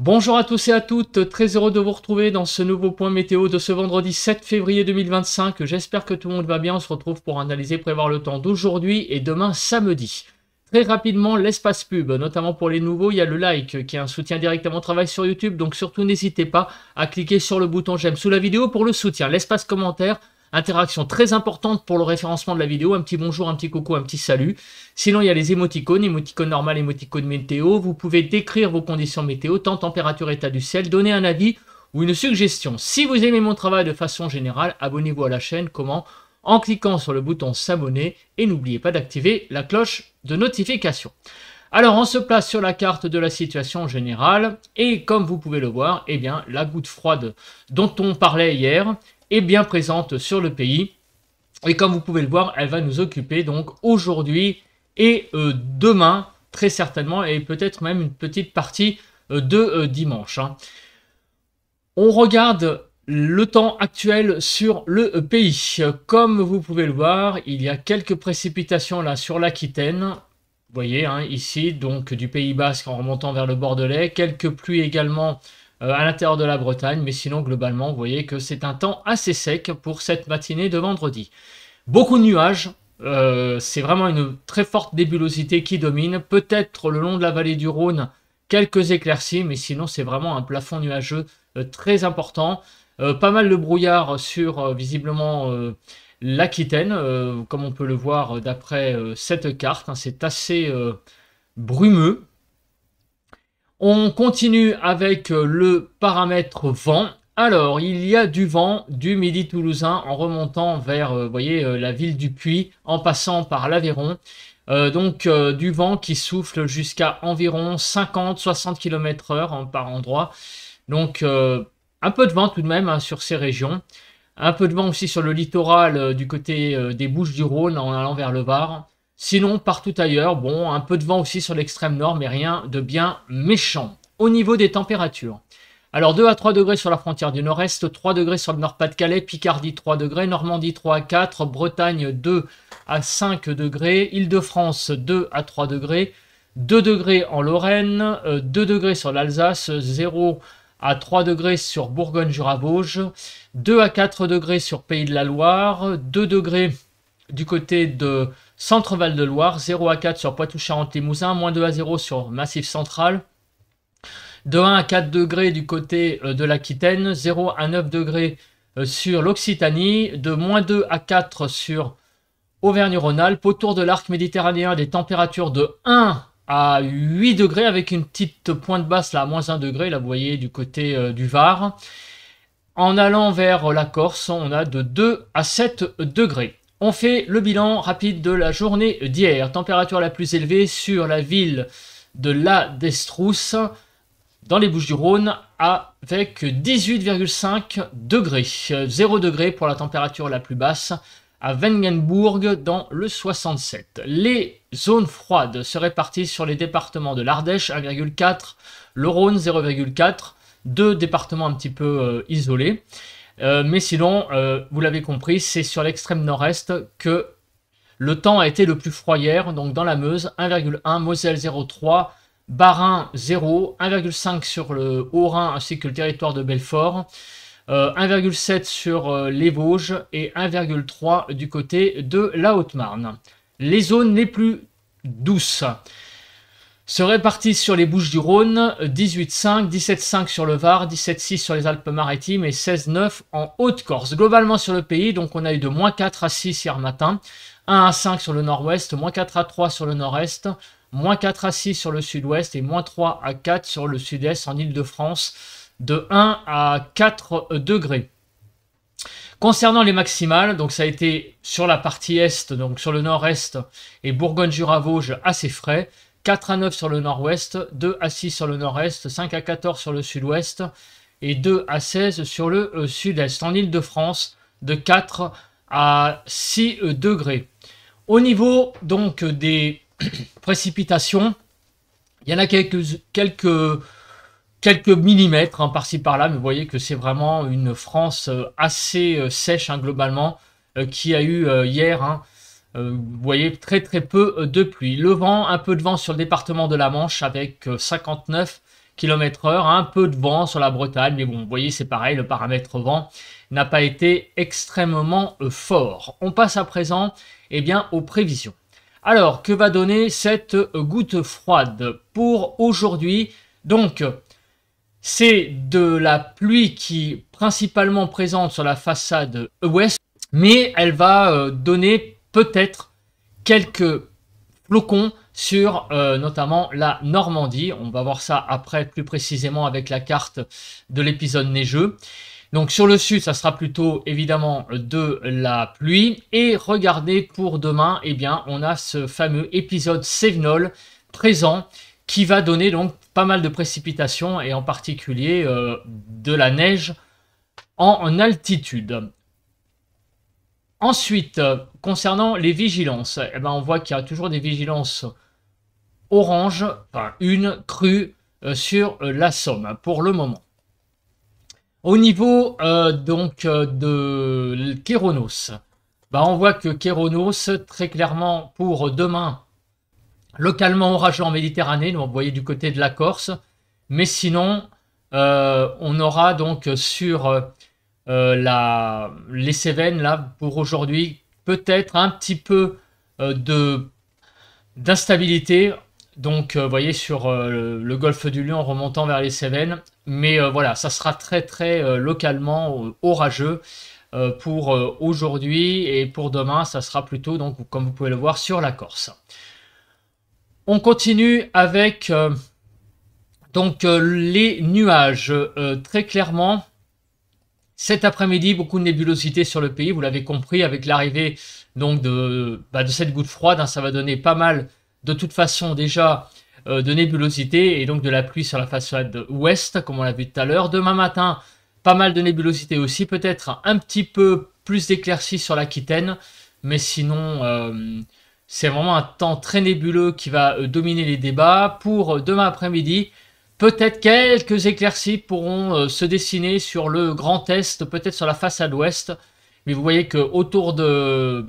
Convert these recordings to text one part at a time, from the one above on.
Bonjour à tous et à toutes, très heureux de vous retrouver dans ce nouveau point météo de ce vendredi 7 février 2025. J'espère que tout le monde va bien, on se retrouve pour analyser, prévoir le temps d'aujourd'hui et demain samedi. Très rapidement, l'espace pub, notamment pour les nouveaux, il y a le like qui est un soutien direct à mon travail sur YouTube, donc surtout n'hésitez pas à cliquer sur le bouton j'aime sous la vidéo pour le soutien. L'espace commentaire, interaction très importante pour le référencement de la vidéo, un petit bonjour, un petit coucou, un petit salut. Sinon, il y a les émoticônes, émoticône normal, émoticône météo. Vous pouvez décrire vos conditions météo, temps, température, état du ciel, donner un avis ou une suggestion. Si vous aimez mon travail de façon générale, abonnez-vous à la chaîne. Comment? En cliquant sur le bouton s'abonner et n'oubliez pas d'activer la cloche de notification. Alors, on se place sur la carte de la situation générale et comme vous pouvez le voir, eh bien, la goutte froide dont on parlait hier est bien présente sur le pays. Et comme vous pouvez le voir, elle va nous occuper donc aujourd'hui et demain, très certainement, et peut-être même une petite partie de dimanche. On regarde le temps actuel sur le pays. Comme vous pouvez le voir, il y a quelques précipitations là sur l'Aquitaine. Vous voyez, ici, donc du Pays Basque en remontant vers le Bordelais. Quelques pluies également à l'intérieur de la Bretagne, mais sinon globalement vous voyez que c'est un temps assez sec pour cette matinée de vendredi. Beaucoup de nuages, c'est vraiment une très forte nébulosité qui domine, peut-être le long de la vallée du Rhône quelques éclaircies, mais sinon c'est vraiment un plafond nuageux très important. Pas mal de brouillard sur visiblement l'Aquitaine, comme on peut le voir d'après cette carte, c'est assez brumeux. On continue avec le paramètre vent. Alors, il y a du vent du Midi toulousain en remontant vers, vous voyez, la ville du Puy, en passant par l'Aveyron. Donc, du vent qui souffle jusqu'à environ 50-60 km/h par endroit. Donc, un peu de vent tout de même sur ces régions. Un peu de vent aussi sur le littoral du côté des Bouches-du-Rhône en allant vers le Var. Sinon, partout ailleurs, bon, un peu de vent aussi sur l'extrême nord, mais rien de bien méchant. Au niveau des températures, alors 2 à 3 degrés sur la frontière du nord-est, 3 degrés sur le Nord-Pas-de-Calais, Picardie 3 degrés, Normandie 3 à 4, Bretagne 2 à 5 degrés, Île-de-France 2 à 3 degrés, 2 degrés en Lorraine, 2 degrés sur l'Alsace, 0 à 3 degrés sur Bourgogne-Jura-Vosges, 2 à 4 degrés sur Pays de la Loire, 2 degrés du côté de Centre-Val de Loire, 0 à 4 sur Poitou-Charentes-Limousin, moins 2 à 0 sur Massif Central, de 1 à 4 degrés du côté de l'Aquitaine, 0 à 9 degrés sur l'Occitanie, de moins 2 à 4 sur Auvergne-Rhône-Alpes, autour de l'arc méditerranéen, des températures de 1 à 8 degrés avec une petite pointe basse là à moins 1 degré, là vous voyez du côté du Var. En allant vers la Corse, on a de 2 à 7 degrés. On fait le bilan rapide de la journée d'hier. Température la plus élevée sur la ville de La Destrousse, dans les Bouches-du-Rhône, avec 18,5 degrés. 0 degré pour la température la plus basse à Wengenbourg dans le 67. Les zones froides se répartissent sur les départements de l'Ardèche, 1,4, le Rhône, 0,4, deux départements un petit peu isolés. Mais sinon, vous l'avez compris, c'est sur l'extrême nord-est que le temps a été le plus froid hier. Donc dans la Meuse, 1,1, Moselle 0,3, Bas-Rhin 0, 1,5 sur le Haut-Rhin ainsi que le territoire de Belfort, 1,7 sur les Vosges et 1,3 du côté de la Haute-Marne. Les zones les plus douces se répartissent sur les Bouches-du-Rhône, 18,5, 17,5 sur le Var, 17,6 sur les Alpes-Maritimes et 16,9 en Haute-Corse. Globalement sur le pays, donc on a eu de moins 4 à 6 hier matin, 1 à 5 sur le nord-ouest, moins 4 à 3 sur le nord-est, moins 4 à 6 sur le sud-ouest et moins 3 à 4 sur le sud-est en Île-de-France, de 1 à 4 degrés. Concernant les maximales, donc ça a été sur la partie est, donc sur le nord-est et Bourgogne-Jura-Vosges assez frais, 4 à 9 sur le nord-ouest, 2 à 6 sur le nord-est, 5 à 14 sur le sud-ouest et 2 à 16 sur le sud-est. En Île-de-France, de 4 à 6 degrés. Au niveau donc des précipitations, il y en a quelques millimètres par-ci par-là, mais vous voyez que c'est vraiment une France assez sèche globalement qui a eu hier. Vous voyez très peu de pluie. Le vent, un peu de vent sur le département de la Manche avec 59 km/h, un peu de vent sur la Bretagne, mais bon, vous voyez, c'est pareil, le paramètre vent n'a pas été extrêmement fort. On passe à présent, eh bien, aux prévisions. Alors, que va donner cette goutte froide pour aujourd'hui? Donc, c'est de la pluie qui est principalement présente sur la façade ouest, mais elle va donner peut-être quelques flocons sur notamment la Normandie. On va voir ça après plus précisément avec la carte de l'épisode neigeux. Donc sur le sud, ça sera plutôt évidemment de la pluie. Et regardez pour demain, eh bien, on a ce fameux épisode Cévenol présent qui va donner donc pas mal de précipitations et en particulier de la neige en altitude. Ensuite, concernant les vigilances, eh ben, on voit qu'il y a toujours des vigilances orange, enfin une crue sur la Somme pour le moment. Au niveau de Kéronos, on voit que Kéronos, très clairement pour demain, localement orageux en Méditerranée, donc vous voyez du côté de la Corse, mais sinon on aura donc sur les Cévennes là pour aujourd'hui peut-être un petit peu d'instabilité. Donc vous voyez sur le golfe du Lion remontant vers les Cévennes, mais voilà, ça sera très localement orageux pour aujourd'hui, et pour demain ça sera plutôt, donc comme vous pouvez le voir, sur la Corse. On continue avec les nuages. Très clairement, cet après-midi, beaucoup de nébulosité sur le pays, vous l'avez compris, avec l'arrivée donc de cette goutte froide, hein, ça va donner pas mal de toute façon déjà de nébulosité et donc de la pluie sur la façade ouest, comme on l'a vu tout à l'heure. Demain matin, pas mal de nébulosité aussi, peut-être un petit peu plus d'éclaircies sur l'Aquitaine, mais sinon c'est vraiment un temps très nébuleux qui va dominer les débats. Pour demain après-midi, peut-être quelques éclaircies pourront se dessiner sur le Grand Est, peut-être sur la façade ouest, mais vous voyez que autour de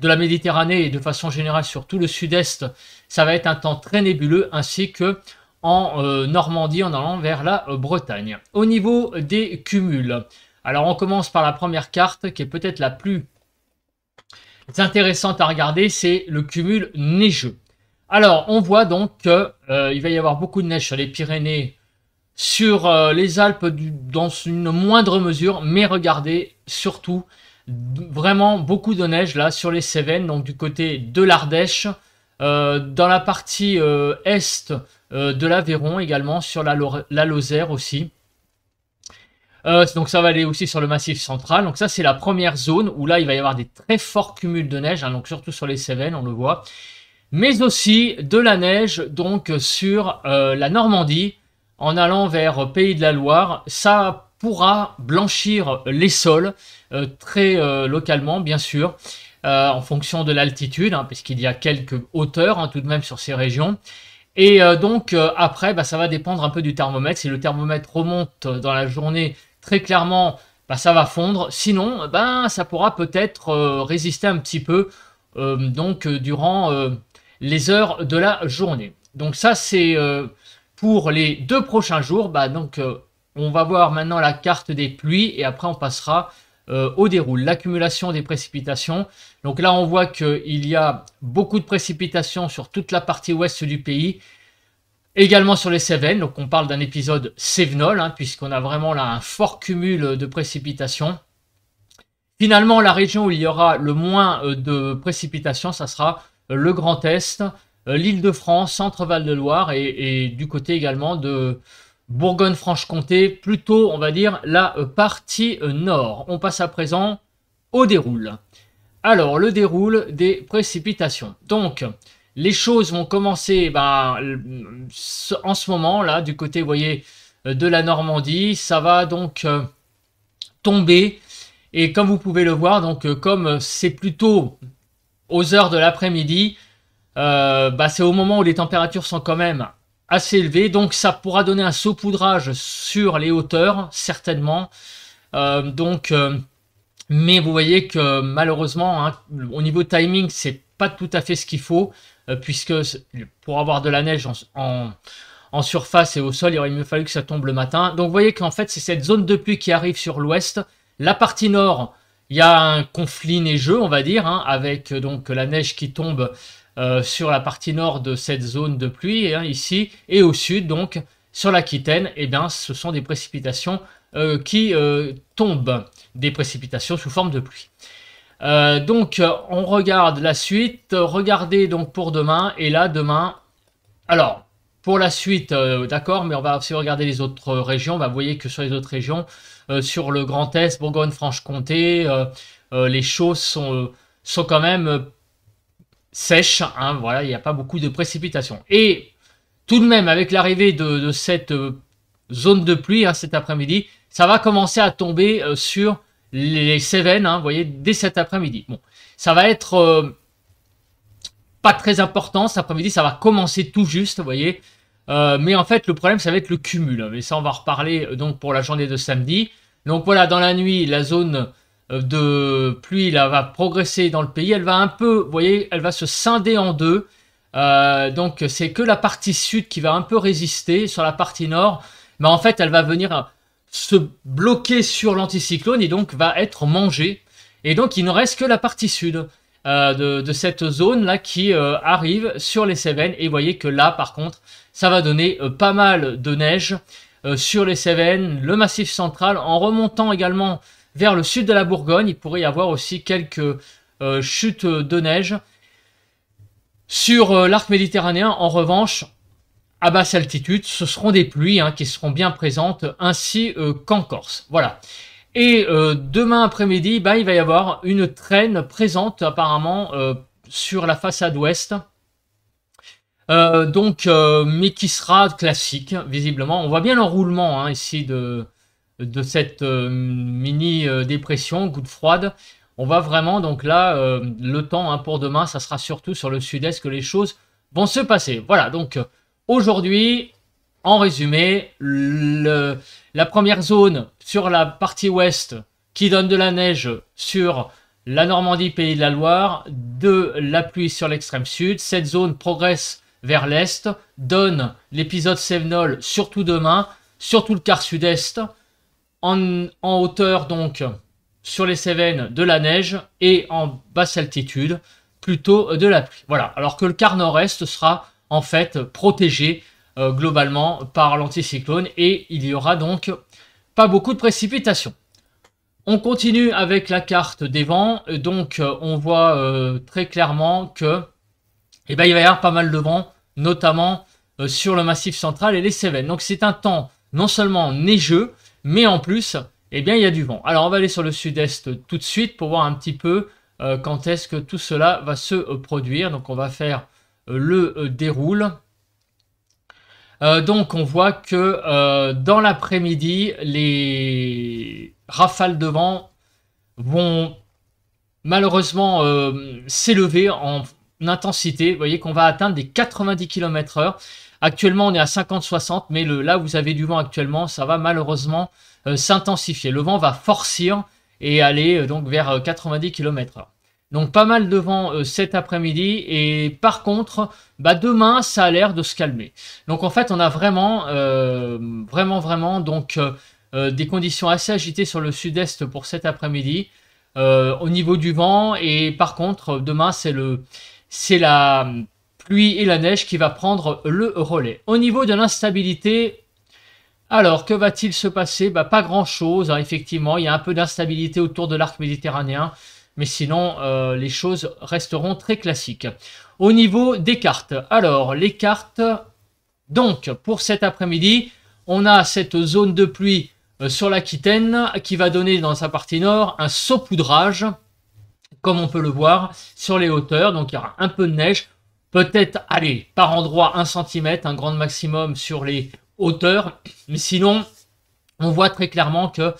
la Méditerranée et de façon générale sur tout le sud-est, ça va être un temps très nébuleux, ainsi que en Normandie en allant vers la Bretagne. Au niveau des cumuls, alors on commence par la première carte qui est peut-être la plus intéressante à regarder, c'est le cumul neigeux. Alors on voit donc qu'il va y avoir beaucoup de neige sur les Pyrénées, sur les Alpes dans une moindre mesure, mais regardez surtout vraiment beaucoup de neige là sur les Cévennes, donc du côté de l'Ardèche, dans la partie est de l'Aveyron également, sur la Lozère aussi. Donc ça va aller aussi sur le Massif central. Donc ça c'est la première zone où là il va y avoir des très forts cumuls de neige, hein, donc surtout sur les Cévennes on le voit, mais aussi de la neige donc sur la Normandie en allant vers Pays de la Loire. Ça pourra blanchir les sols très localement bien sûr, en fonction de l'altitude, hein, puisqu'il y a quelques hauteurs hein, tout de même sur ces régions. Et donc après ça va dépendre un peu du thermomètre. Si le thermomètre remonte dans la journée, très clairement ça va fondre. Sinon ça pourra peut-être résister un petit peu durant les heures de la journée. Donc ça c'est pour les 2 prochains jours. On va voir maintenant la carte des pluies et après on passera au déroule. L'accumulation des précipitations. Donc là on voit qu'il y a beaucoup de précipitations sur toute la partie ouest du pays, également sur les Cévennes. Donc on parle d'un épisode Cévenol, hein, puisqu'on a vraiment là un fort cumul de précipitations. Finalement la région où il y aura le moins de précipitations, ça sera le Grand Est, l'Île-de-France, Centre-Val de Loire et du côté également de Bourgogne-Franche-Comté, plutôt on va dire la partie nord. On passe à présent au déroule. Alors le déroule des précipitations. Donc les choses vont commencer en ce moment là du côté, vous voyez, de la Normandie. Ça va donc tomber, et comme vous pouvez le voir, donc comme c'est plutôt aux heures de l'après-midi, c'est au moment où les températures sont quand même assez élevées, donc ça pourra donner un saupoudrage sur les hauteurs certainement. Mais vous voyez que malheureusement hein, au niveau timing c'est pas tout à fait ce qu'il faut, puisque pour avoir de la neige en en surface et au sol, il aurait mieux fallu que ça tombe le matin. Donc vous voyez qu'en fait, c'est cette zone de pluie qui arrive sur l'ouest. La partie nord, il y a un conflit neigeux, on va dire, hein, avec donc la neige qui tombe sur la partie nord de cette zone de pluie, hein, ici, et au sud, donc, sur l'Aquitaine, eh bien, ce sont des précipitations qui tombent, des précipitations sous forme de pluie. Donc, on regarde la suite. Regardez donc pour demain, et là, demain, alors, pour la suite, d'accord, mais on va aussi regarder les autres régions. Vous voyez que sur les autres régions, sur le Grand Est, Bourgogne-Franche-Comté, les choses sont quand même sèches. Hein, voilà, il n'y a pas beaucoup de précipitations. Et tout de même, avec l'arrivée de cette zone de pluie, hein, cet après-midi, ça va commencer à tomber sur les Cévennes, hein, vous voyez, dès cet après-midi. Bon, ça va être pas très important cet après-midi, ça va commencer tout juste, vous voyez. Mais en fait, le problème, ça va être le cumul. Mais ça, on va reparler donc pour la journée de samedi. Donc voilà, dans la nuit, la zone de pluie là, va progresser dans le pays. Elle va un peu, vous voyez, elle va se scinder en deux. Donc c'est que la partie sud qui va un peu résister sur la partie nord. Mais en fait, elle va venir se bloquer sur l'anticyclone et donc va être mangée. Et donc, il ne reste que la partie sud de cette zone-là qui arrive sur les Cévennes. Et vous voyez que là, par contre, ça va donner pas mal de neige sur les Cévennes, le Massif central. En remontant également vers le sud de la Bourgogne, il pourrait y avoir aussi quelques chutes de neige. Sur l'arc méditerranéen, en revanche, à basse altitude, ce seront des pluies hein, qui seront bien présentes, ainsi qu'en Corse. Voilà. Et demain après-midi, bah, il va y avoir une traîne présente apparemment sur la façade ouest. Mais qui sera classique, visiblement. On voit bien l'enroulement hein, ici de cette mini dépression, goutte froide. On va vraiment, donc là, le temps hein, pour demain, ça sera surtout sur le sud-est que les choses vont se passer. Voilà, donc aujourd'hui, en résumé, la première zone sur la partie ouest qui donne de la neige sur la Normandie, Pays de la Loire, de la pluie sur l'extrême sud. Cette zone progresse vers l'est, donne l'épisode Cévenol surtout demain, surtout le quart sud-est, en hauteur donc sur les Cévennes de la neige et en basse altitude plutôt de la pluie. Voilà, alors que le quart nord-est sera en fait protégé globalement par l'anticyclone et il y aura donc pas beaucoup de précipitations. On continue avec la carte des vents, donc on voit très clairement que il va y avoir pas mal de vent, notamment sur le Massif central et les Cévennes. Donc c'est un temps non seulement neigeux, mais en plus, eh bien, il y a du vent. Alors on va aller sur le sud-est tout de suite pour voir un petit peu quand est-ce que tout cela va se produire. Donc on va faire le déroule. Donc on voit que dans l'après-midi, les rafales de vent vont malheureusement s'élever en intensité. Vous voyez qu'on va atteindre des 90 km/h. Actuellement on est à 50-60, mais là où vous avez du vent actuellement, ça va malheureusement s'intensifier. Le vent va forcir et aller donc vers 90 km/h. Donc pas mal de vent cet après-midi et par contre, bah, demain ça a l'air de se calmer. Donc en fait on a vraiment, donc des conditions assez agitées sur le sud-est pour cet après-midi au niveau du vent et par contre demain c'est la pluie et la neige qui va prendre le relais. Au niveau de l'instabilité, alors que va-t-il se passer? Bah, pas grand-chose, hein, effectivement, il y a un peu d'instabilité autour de l'arc méditerranéen. Mais sinon, les choses resteront très classiques. Au niveau des cartes, alors les cartes, donc pour cet après-midi, on a cette zone de pluie sur l'Aquitaine qui va donner dans sa partie nord un saupoudrage, comme on peut le voir sur les hauteurs. Donc il y aura un peu de neige, peut-être, allez, par endroit 1 cm, un grand maximum sur les hauteurs. Mais sinon, on voit très clairement que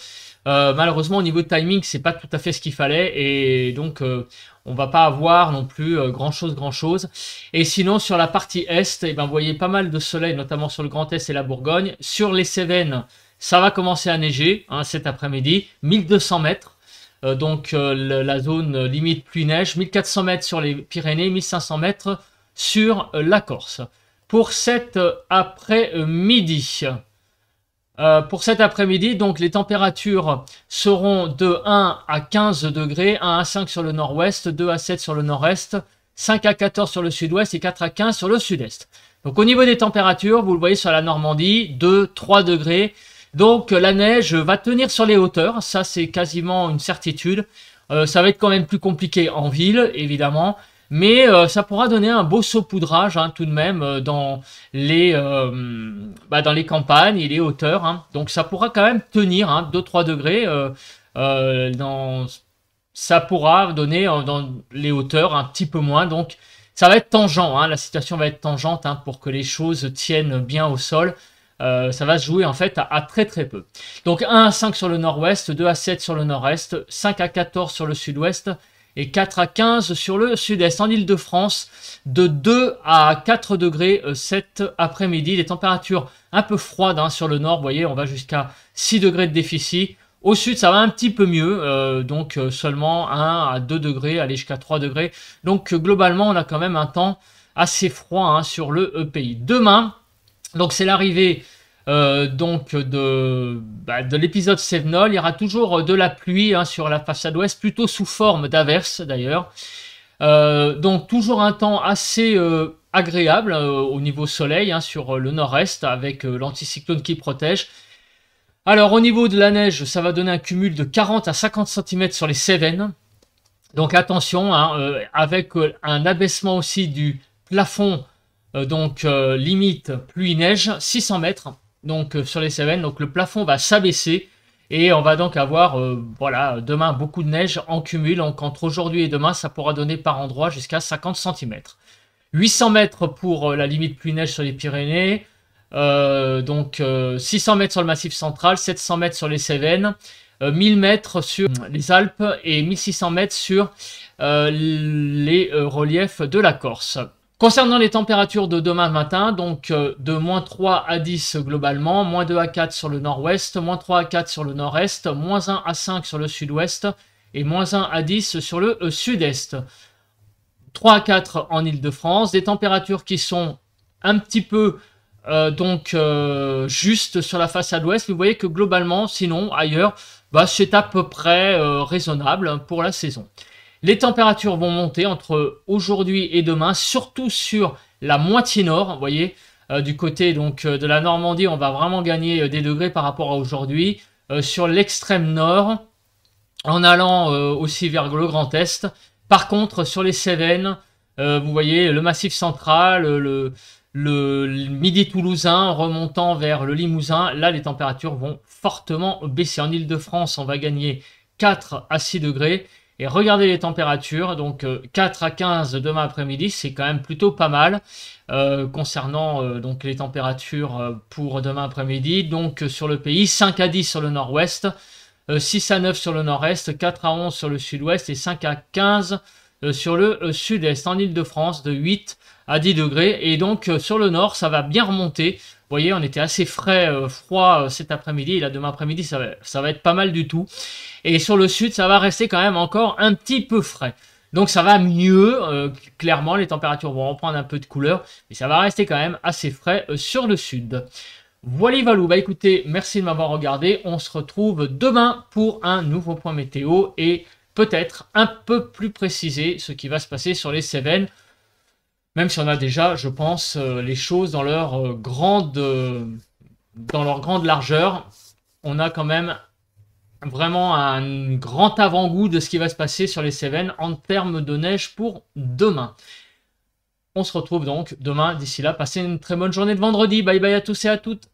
malheureusement au niveau de timing c'est pas tout à fait ce qu'il fallait et donc on va pas avoir non plus grand chose et sinon sur la partie est vous voyez pas mal de soleil notamment sur le Grand Est et la Bourgogne. Sur les Cévennes ça va commencer à neiger hein, cet après-midi, 1200 mètres donc la zone limite pluie neige, 1400 mètres sur les Pyrénées, 1500 mètres sur la Corse. pour cet après-midi. Pour cet après-midi, donc les températures seront de 1 à 15 degrés, 1 à 5 sur le nord-ouest, 2 à 7 sur le nord-est, 5 à 14 sur le sud-ouest et 4 à 15 sur le sud-est. Donc au niveau des températures, vous le voyez sur la Normandie, 2-3 degrés. Donc la neige va tenir sur les hauteurs, ça c'est quasiment une certitude. Ça va être quand même plus compliqué en ville, évidemment. Mais ça pourra donner un beau saupoudrage hein, tout de même dans les campagnes et les hauteurs. Hein. Donc ça pourra quand même tenir hein, 2-3 degrés. Ça pourra donner dans les hauteurs un petit peu moins. Donc ça va être tangent. Hein, la situation va être tangente hein, pour que les choses tiennent bien au sol. Ça va se jouer en fait à très très peu. Donc 1 à 5 sur le nord-ouest, 2 à 7 sur le nord-est, 5 à 14 sur le sud-ouest et 4 à 15 sur le sud-est. En Ile-de-France, de 2 à 4 degrés cet après-midi. Des températures un peu froides hein, sur le nord, vous voyez, on va jusqu'à 6 degrés de déficit. Au sud, ça va un petit peu mieux, donc seulement 1 à 2 degrés, aller jusqu'à 3 degrés. Donc globalement, on a quand même un temps assez froid hein, sur le pays. Demain, donc c'est l'arrivée de l'épisode Cévenol. Il y aura toujours de la pluie hein, sur la façade ouest, plutôt sous forme d'averses d'ailleurs. Donc toujours un temps assez agréable au niveau soleil hein, sur le nord-est avec l'anticyclone qui protège. Alors au niveau de la neige, ça va donner un cumul de 40 à 50 cm sur les Cévennes. Donc attention, hein, avec un abaissement aussi du plafond, limite pluie-neige, 600 mètres donc, sur les Cévennes. Donc le plafond va s'abaisser et on va donc avoir voilà, demain beaucoup de neige en cumul. Donc entre aujourd'hui et demain, ça pourra donner par endroit jusqu'à 50 cm. 800 mètres pour la limite pluie-neige sur les Pyrénées. 600 mètres sur le Massif central, 700 mètres sur les Cévennes, 1000 mètres sur les Alpes et 1600 mètres sur les reliefs de la Corse. Concernant les températures de demain matin, donc de moins 3 à 10 globalement, moins 2 à 4 sur le nord-ouest, moins 3 à 4 sur le nord-est, moins 1 à 5 sur le sud-ouest et moins 1 à 10 sur le sud-est. 3 à 4 en Ile-de-France, des températures qui sont un petit peu juste sur la façade ouest. Vous voyez que globalement, sinon ailleurs, c'est à peu près raisonnable pour la saison. Les températures vont monter entre aujourd'hui et demain, surtout sur la moitié nord. Vous voyez, du côté donc de la Normandie, on va vraiment gagner des degrés par rapport à aujourd'hui. Sur l'extrême nord, en allant aussi vers le Grand Est. Par contre, sur les Cévennes, vous voyez le Massif central, le midi toulousain remontant vers le Limousin, là les températures vont fortement baisser. En Ile-de-France, on va gagner 4 à 6 degrés. Et regardez les températures, donc 4 à 15 demain après-midi, c'est quand même plutôt pas mal concernant donc les températures pour demain après-midi. Donc sur le pays, 5 à 10 sur le nord-ouest, 6 à 9 sur le nord-est, 4 à 11 sur le sud-ouest et 5 à 15 sur le sud-est. En Ile-de-France, de 8 à 10 degrés. Et donc sur le nord, ça va bien remonter. Vous voyez, on était assez froid cet après-midi. Et là, demain après-midi, ça va être pas mal du tout. Et sur le sud, ça va rester quand même encore un petit peu frais. Donc ça va mieux. Clairement, les températures vont reprendre un peu de couleur. Mais ça va rester quand même assez frais sur le sud. Voilà, Valou. Bah écoutez, merci de m'avoir regardé. On se retrouve demain pour un nouveau point météo. Et peut-être un peu plus précisé ce qui va se passer sur les Cévennes. Même si on a déjà, je pense, les choses dans leur grande largeur, on a quand même vraiment un grand avant-goût de ce qui va se passer sur les Cévennes en termes de neige pour demain. On se retrouve donc demain. D'ici là, passez une très bonne journée de vendredi. Bye bye à tous et à toutes.